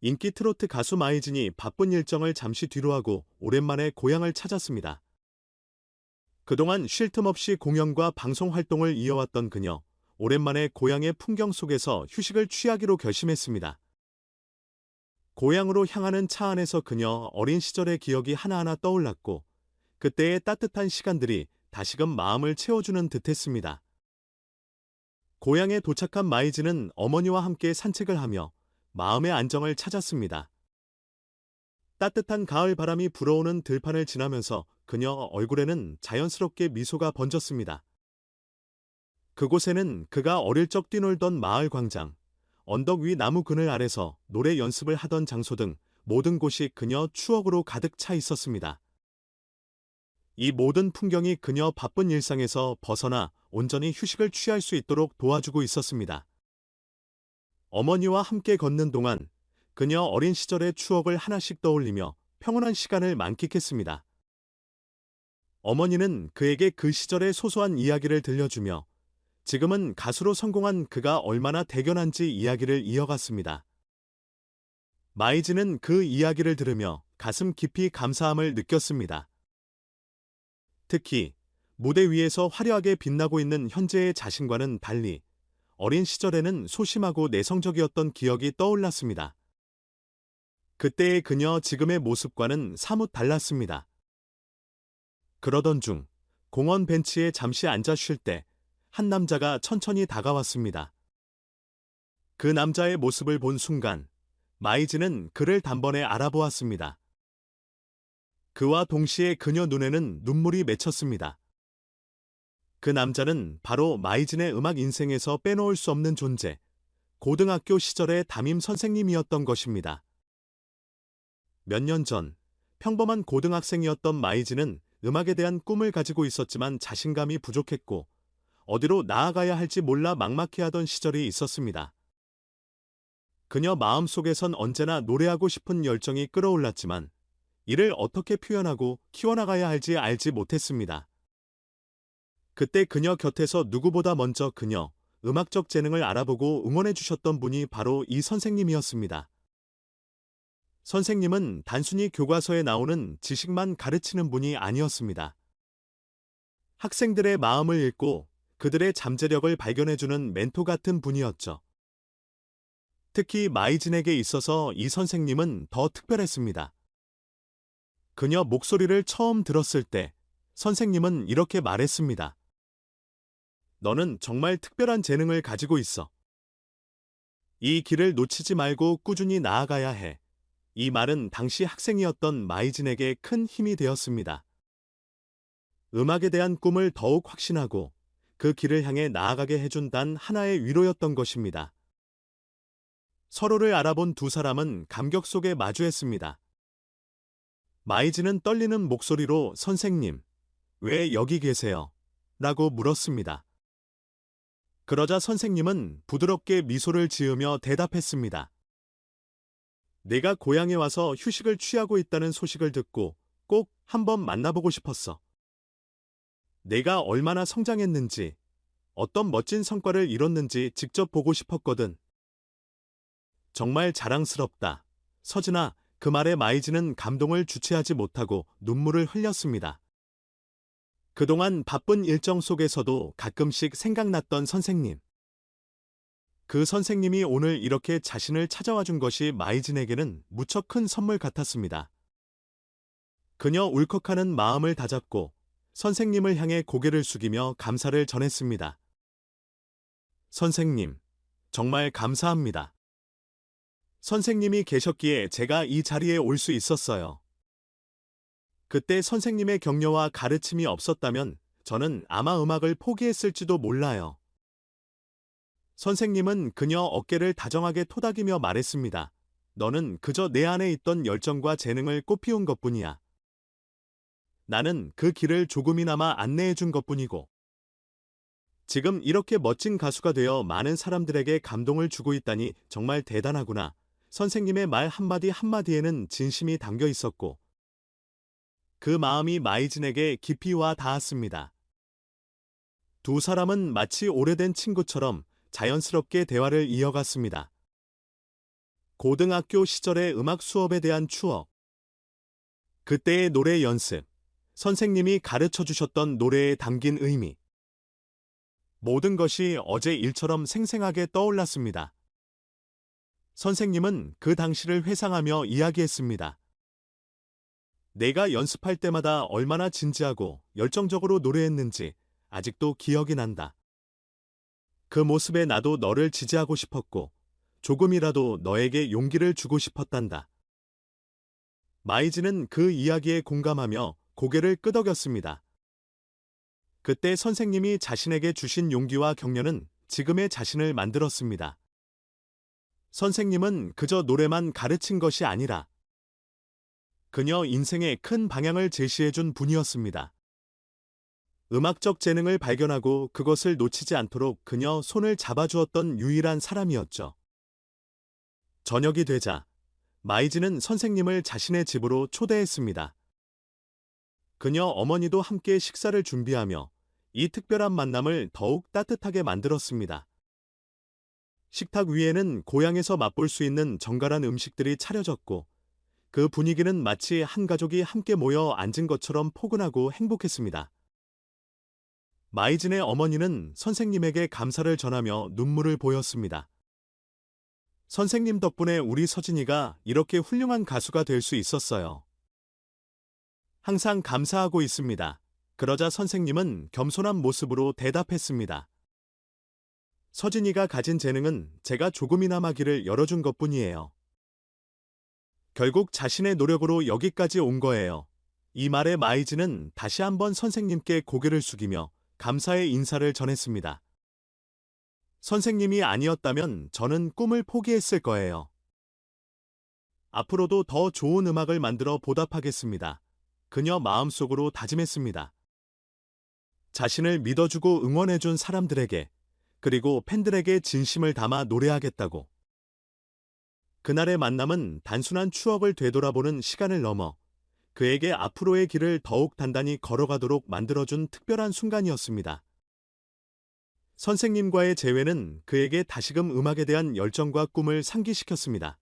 인기 트로트 가수 마이진이 바쁜 일정을 잠시 뒤로하고 오랜만에 고향을 찾았습니다. 그동안 쉴 틈 없이 공연과 방송 활동을 이어왔던 그녀, 오랜만에 고향의 풍경 속에서 휴식을 취하기로 결심했습니다. 고향으로 향하는 차 안에서 그녀 어린 시절의 기억이 하나하나 떠올랐고, 그때의 따뜻한 시간들이 다시금 마음을 채워주는 듯했습니다. 고향에 도착한 마이진은 어머니와 함께 산책을 하며 마음의 안정을 찾았습니다. 따뜻한 가을 바람이 불어오는 들판을 지나면서 그녀 얼굴에는 자연스럽게 미소가 번졌습니다. 그곳에는 그가 어릴 적 뛰놀던 마을 광장, 언덕 위 나무 그늘 아래서 노래 연습을 하던 장소 등 모든 곳이 그녀 추억으로 가득 차 있었습니다. 이 모든 풍경이 그녀 바쁜 일상에서 벗어나 온전히 휴식을 취할 수 있도록 도와주고 있었습니다. 어머니와 함께 걷는 동안 그녀 어린 시절의 추억을 하나씩 떠올리며 평온한 시간을 만끽했습니다. 어머니는 그에게 그 시절의 소소한 이야기를 들려주며 지금은 가수로 성공한 그가 얼마나 대견한지 이야기를 이어갔습니다. 마이즈는 그 이야기를 들으며 가슴 깊이 감사함을 느꼈습니다. 특히 무대 위에서 화려하게 빛나고 있는 현재의 자신과는 달리 어린 시절에는 소심하고 내성적이었던 기억이 떠올랐습니다. 그때의 그녀 지금의 모습과는 사뭇 달랐습니다. 그러던 중 공원 벤치에 잠시 앉아 쉴 때 한 남자가 천천히 다가왔습니다. 그 남자의 모습을 본 순간 마이즈는 그를 단번에 알아보았습니다. 그와 동시에 그녀 눈에는 눈물이 맺혔습니다. 그 남자는 바로 마이진의 음악 인생에서 빼놓을 수 없는 존재, 고등학교 시절의 담임 선생님이었던 것입니다. 몇 년 전, 평범한 고등학생이었던 마이진은 음악에 대한 꿈을 가지고 있었지만 자신감이 부족했고, 어디로 나아가야 할지 몰라 막막해하던 시절이 있었습니다. 그녀 마음속에선 언제나 노래하고 싶은 열정이 끓어올랐지만, 이를 어떻게 표현하고 키워나가야 할지 알지 못했습니다. 그때 그녀 곁에서 누구보다 먼저 그녀, 음악적 재능을 알아보고 응원해 주셨던 분이 바로 이 선생님이었습니다. 선생님은 단순히 교과서에 나오는 지식만 가르치는 분이 아니었습니다. 학생들의 마음을 읽고 그들의 잠재력을 발견해주는 멘토 같은 분이었죠. 특히 마이진에게 있어서 이 선생님은 더 특별했습니다. 그녀 목소리를 처음 들었을 때 선생님은 이렇게 말했습니다. 너는 정말 특별한 재능을 가지고 있어. 이 길을 놓치지 말고 꾸준히 나아가야 해. 이 말은 당시 학생이었던 마이진에게 큰 힘이 되었습니다. 음악에 대한 꿈을 더욱 확신하고 그 길을 향해 나아가게 해준 단 하나의 위로였던 것입니다. 서로를 알아본 두 사람은 감격 속에 마주했습니다. 마이진은 떨리는 목소리로 선생님, 왜 여기 계세요? 라고 물었습니다. 그러자 선생님은 부드럽게 미소를 지으며 대답했습니다. 내가 고향에 와서 휴식을 취하고 있다는 소식을 듣고 꼭 한번 만나보고 싶었어. 내가 얼마나 성장했는지, 어떤 멋진 성과를 이뤘는지 직접 보고 싶었거든. 정말 자랑스럽다. 서진아, 그 말에 마이즈는 감동을 주체하지 못하고 눈물을 흘렸습니다. 그동안 바쁜 일정 속에서도 가끔씩 생각났던 선생님. 그 선생님이 오늘 이렇게 자신을 찾아와 준 것이 마이진에게는 무척 큰 선물 같았습니다. 그녀 울컥하는 마음을 다잡고 선생님을 향해 고개를 숙이며 감사를 전했습니다. 선생님, 정말 감사합니다. 선생님이 계셨기에 제가 이 자리에 올 수 있었어요. 그때 선생님의 격려와 가르침이 없었다면 저는 아마 음악을 포기했을지도 몰라요. 선생님은 그녀 어깨를 다정하게 토닥이며 말했습니다. 너는 그저 내 안에 있던 열정과 재능을 꽃피운 것뿐이야. 나는 그 길을 조금이나마 안내해 준 것뿐이고. 지금 이렇게 멋진 가수가 되어 많은 사람들에게 감동을 주고 있다니 정말 대단하구나. 선생님의 말 한마디 한마디에는 진심이 담겨 있었고, 그 마음이 마이진에게 깊이 와 닿았습니다. 두 사람은 마치 오래된 친구처럼 자연스럽게 대화를 이어갔습니다. 고등학교 시절의 음악 수업에 대한 추억. 그때의 노래 연습. 선생님이 가르쳐 주셨던 노래에 담긴 의미. 모든 것이 어제 일처럼 생생하게 떠올랐습니다. 선생님은 그 당시를 회상하며 이야기했습니다. 내가 연습할 때마다 얼마나 진지하고 열정적으로 노래했는지 아직도 기억이 난다. 그 모습에 나도 너를 지지하고 싶었고 조금이라도 너에게 용기를 주고 싶었단다. 마이즈는 그 이야기에 공감하며 고개를 끄덕였습니다. 그때 선생님이 자신에게 주신 용기와 격려는 지금의 자신을 만들었습니다. 선생님은 그저 노래만 가르친 것이 아니라 그녀 인생의 큰 방향을 제시해준 분이었습니다. 음악적 재능을 발견하고 그것을 놓치지 않도록 그녀 손을 잡아주었던 유일한 사람이었죠. 저녁이 되자 마이즈는 선생님을 자신의 집으로 초대했습니다. 그녀 어머니도 함께 식사를 준비하며 이 특별한 만남을 더욱 따뜻하게 만들었습니다. 식탁 위에는 고향에서 맛볼 수 있는 정갈한 음식들이 차려졌고 그 분위기는 마치 한 가족이 함께 모여 앉은 것처럼 포근하고 행복했습니다. 마이진의 어머니는 선생님에게 감사를 전하며 눈물을 보였습니다. 선생님 덕분에 우리 서진이가 이렇게 훌륭한 가수가 될 수 있었어요. 항상 감사하고 있습니다. 그러자 선생님은 겸손한 모습으로 대답했습니다. 서진이가 가진 재능은 제가 조금이나마 길을 열어준 것뿐이에요. 결국 자신의 노력으로 여기까지 온 거예요. 이 말에 마이즈는 다시 한번 선생님께 고개를 숙이며 감사의 인사를 전했습니다. 선생님이 아니었다면 저는 꿈을 포기했을 거예요. 앞으로도 더 좋은 음악을 만들어 보답하겠습니다. 그녀 마음속으로 다짐했습니다. 자신을 믿어주고 응원해준 사람들에게 그리고 팬들에게 진심을 담아 노래하겠다고. 그날의 만남은 단순한 추억을 되돌아보는 시간을 넘어 그에게 앞으로의 길을 더욱 단단히 걸어가도록 만들어준 특별한 순간이었습니다. 선생님과의 재회는 그에게 다시금 음악에 대한 열정과 꿈을 상기시켰습니다.